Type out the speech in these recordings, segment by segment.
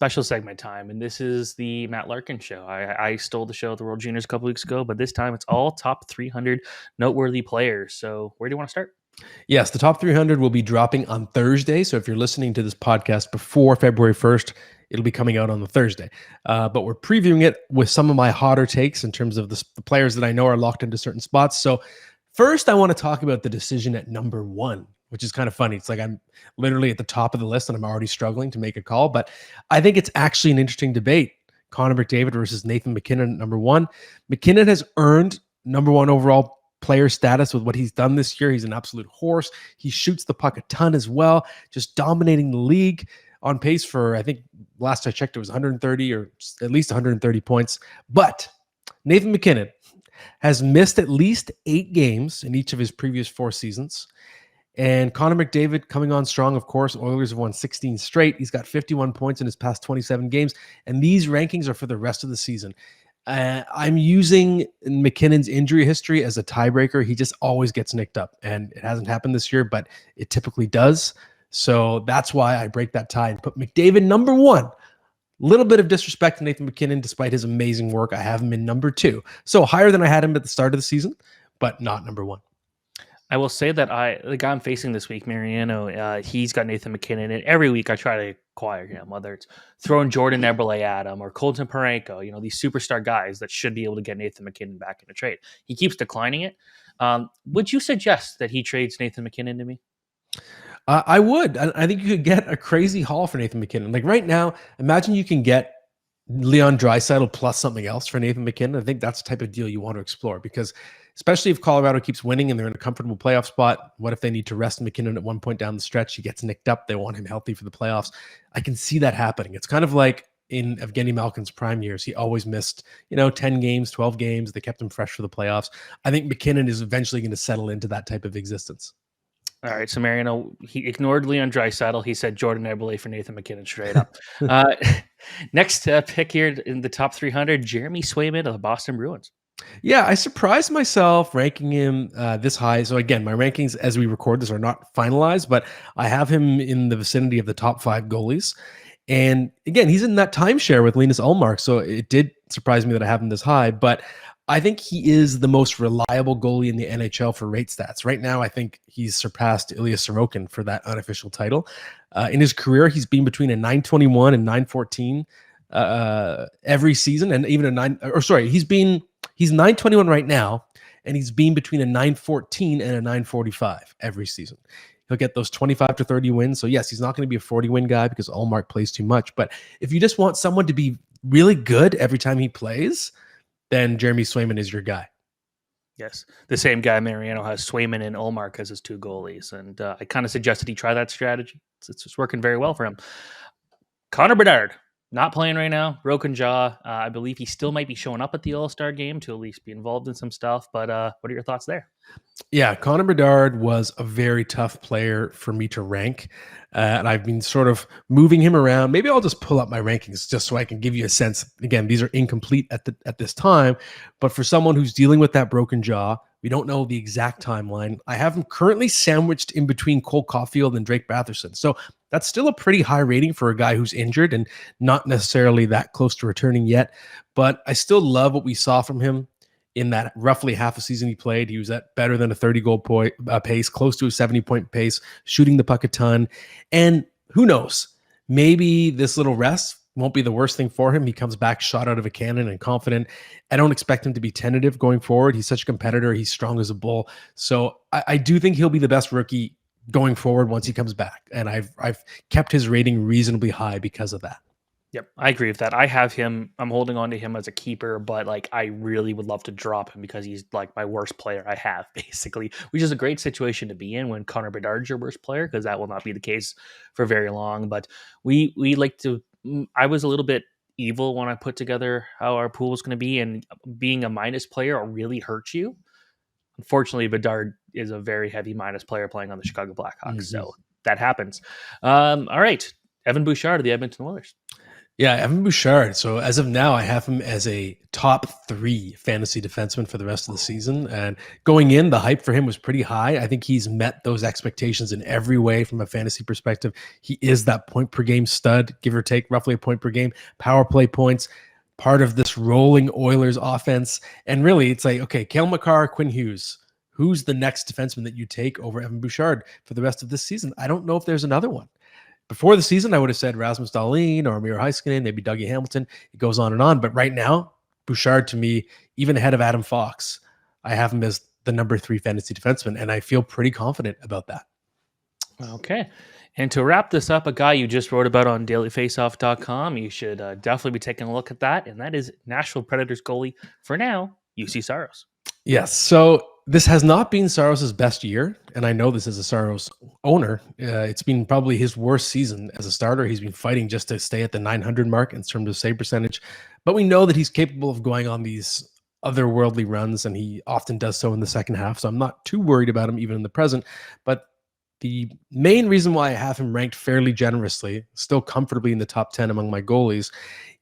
special segment time, and this is the Matt Larkin show. I stole the show at the World Juniors a couple weeks ago, but this time it's all top 300 noteworthy players. So where do you want to start? Yes, the top 300 will be dropping on Thursday. So if you're listening to this podcast before February 1st, it'll be coming out on the Thursday. But we're previewing it with some of my hotter takes in terms of the players that I know are locked into certain spots. So first, I want to talk about the decision at number one, which is kind of funny. It's like I'm literally at the top of the list and I'm already struggling to make a call. But I think it's actually an interesting debate. Conor McDavid versus Nathan McKinnon at number one. McKinnon has earned number one overall player status with what he's done this year. He's an absolute horse. He shoots the puck a ton as well, just dominating the league, on pace for, I think last I checked, it was 130 or at least 130 points. But Nathan McKinnon has missed at least 8 games in each of his previous 4 seasons. And Connor McDavid coming on strong, of course. Oilers have won 16 straight. He's got 51 points in his past 27 games. And these rankings are for the rest of the season. I'm using McKinnon's injury history as a tiebreaker. He just always gets nicked up. And it hasn't happened this year, but it typically does. So that's why I break that tie and put McDavid number one. Little bit of disrespect to Nathan McKinnon, despite his amazing work. I have him in number 2. So higher than I had him at the start of the season, but not number 1. I will say that the guy I'm facing this week, Mariano, he's got Nathan McKinnon, and every week I try to acquire him, whether it's throwing Jordan Eberle at him or Colton Parayko, these superstar guys that should be able to get Nathan McKinnon back in a trade. He keeps declining it. Would you suggest that he trades Nathan McKinnon to me? I would. I think you could get a crazy haul for Nathan McKinnon. Like right now, imagine you can get Leon Draisaitl plus something else for Nathan McKinnon. I think that's the type of deal you want to explore, because especially if Colorado keeps winning and they're in a comfortable playoff spot, what if they need to rest McKinnon at one point down the stretch? He gets nicked up. They want him healthy for the playoffs. I can see that happening. It's kind of like in Evgeny Malkin's prime years. He always missed, 10 games, 12 games. They kept him fresh for the playoffs. I think McKinnon is eventually going to settle into that type of existence. All right, so Mariano, he ignored Leon Draisaitl. He said Jordan Eberle for Nathan McKinnon straight up. Next pick here in the top 300, Jeremy Swayman of the Boston Bruins. Yeah, I surprised myself ranking him this high. So again, my rankings as we record this are not finalized, but I have him in the vicinity of the top 5 goalies. And again, he's in that timeshare with Linus Ullmark, so it did surprise me that I have him this high, but I think he is the most reliable goalie in the NHL for rate stats. Right now, I think he's surpassed Ilya Sorokin for that unofficial title. In his career, he's been between a 921 and 914 every season, and even he's 921 right now, and he's been between a 914 and a 945 every season. He'll get those 25 to 30 wins. So yes, he's not going to be a 40-win guy because Ullmark plays too much. But if you just want someone to be really good every time he plays, then Jeremy Swayman is your guy. Yes. The same guy, Mariano, has Swayman and Ullmark as his 2 goalies. And I kind of suggested he try that strategy. It's working very well for him. Conor Berard, not playing right now, broken jaw. I believe he still might be showing up at the All-Star game to at least be involved in some stuff. But what are your thoughts there? Yeah, Conor Berard was a very tough player for me to rank. And I've been sort of moving him around. Maybe I'll just pull up my rankings just so I can give you a sense. Again, these are incomplete at this time. But for someone who's dealing with that broken jaw, we don't know the exact timeline. I have him currently sandwiched in between Cole Caulfield and Drake Batherson. So that's still a pretty high rating for a guy who's injured and not necessarily that close to returning yet. But I still love what we saw from him in that roughly half a season he played. He was at better than a 30-goal pace, close to a 70-point pace, shooting the puck a ton. And who knows, maybe this little rest won't be the worst thing for him. He comes back shot out of a cannon and confident. I don't expect him to be tentative going forward. He's such a competitor. He's strong as a bull. So I do think he'll be the best rookie going forward once he comes back. And I've kept his rating reasonably high because of that. Yep, I agree with that. I have him. I'm holding on to him as a keeper, but I really would love to drop him because he's like my worst player I have, basically, which is a great situation to be in when Conor Bedard's your worst player, because that will not be the case for very long. But we like to. I was a little bit evil when I put together how our pool was going to be, and being a minus player really hurts you. Unfortunately, Bedard is a very heavy minus player playing on the Chicago Blackhawks, so that happens. All right, Evan Bouchard of the Edmonton Oilers. Yeah, Evan Bouchard. So as of now, I have him as a top 3 fantasy defenseman for the rest of the season. And going in, the hype for him was pretty high. I think he's met those expectations in every way from a fantasy perspective. He is that point per game stud, give or take roughly a point per game, power play points, part of this rolling Oilers offense. And really, it's like, okay, Cale Makar, Quinn Hughes, who's the next defenseman that you take over Evan Bouchard for the rest of this season? I don't know if there's another one. Before the season, I would have said Rasmus Dahlin or Amir Heiskanen, maybe Dougie Hamilton. It goes on and on. But right now, Bouchard, to me, even ahead of Adam Fox, I have him as the number 3 fantasy defenseman, and I feel pretty confident about that. Okay. And to wrap this up, a guy you just wrote about on dailyfaceoff.com, you should definitely be taking a look at that. And that is Nashville Predators goalie, for now, Juuse Saros. Yes. So this has not been Saros' best year, and I know this as a Saros owner. It's been probably his worst season as a starter. He's been fighting just to stay at the 900 mark in terms of save percentage, but we know that he's capable of going on these otherworldly runs, and he often does so in the second half. So I'm not too worried about him even in the present. But the main reason why I have him ranked fairly generously, still comfortably in the top 10 among my goalies,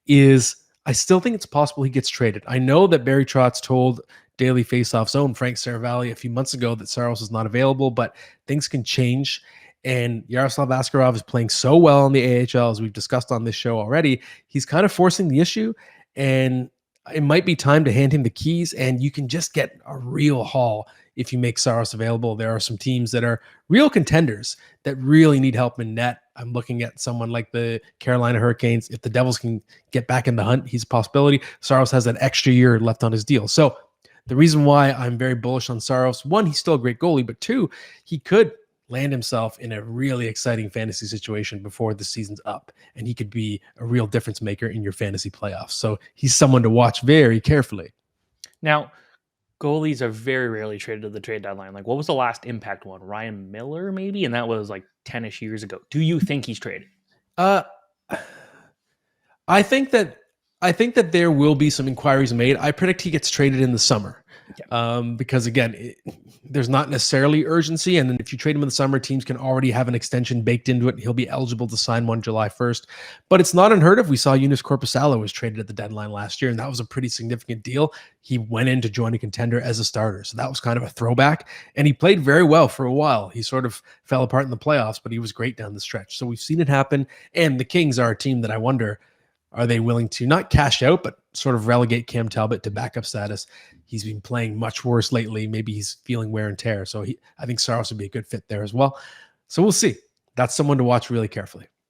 is I still think it's possible he gets traded. I know that Barry Trotz told Daily Faceoff's own Frank Saravalli a few months ago that Saros is not available, but things can change. And Yaroslav Askarov is playing so well in the AHL, as we've discussed on this show already. He's kind of forcing the issue, and it might be time to hand him the keys, and you can just get a real haul if you make Saros available. There are some teams that are real contenders that really need help in net. I'm looking at someone like the Carolina Hurricanes. If the Devils can get back in the hunt, he's a possibility. Saros has that extra year left on his deal. So the reason why I'm very bullish on Saros, one, he's still a great goalie, but two, he could land himself in a really exciting fantasy situation before the season's up, and he could be a real difference maker in your fantasy playoffs. So he's someone to watch very carefully. Now, goalies are very rarely traded at the trade deadline. Like, what was the last impact one? Ryan Miller, maybe? And that was like 10-ish years ago. Do you think he's traded? I think that there will be some inquiries made. I predict he gets traded in the summer. Because again, there's not necessarily urgency. And then if you trade him in the summer, teams can already have an extension baked into it. He'll be eligible to sign one July 1st. But it's not unheard of. We saw Joonas Korpisalo was traded at the deadline last year, and that was a pretty significant deal. He went in to join a contender as a starter. So that was kind of a throwback. And he played very well for a while. He sort of fell apart in the playoffs, but he was great down the stretch. So we've seen it happen. And the Kings are a team that I wonder, are they willing to not cash out, but sort of relegate Cam Talbot to backup status? He's been playing much worse lately. Maybe he's feeling wear and tear. So I think Saros would be a good fit there as well. So we'll see. That's someone to watch really carefully.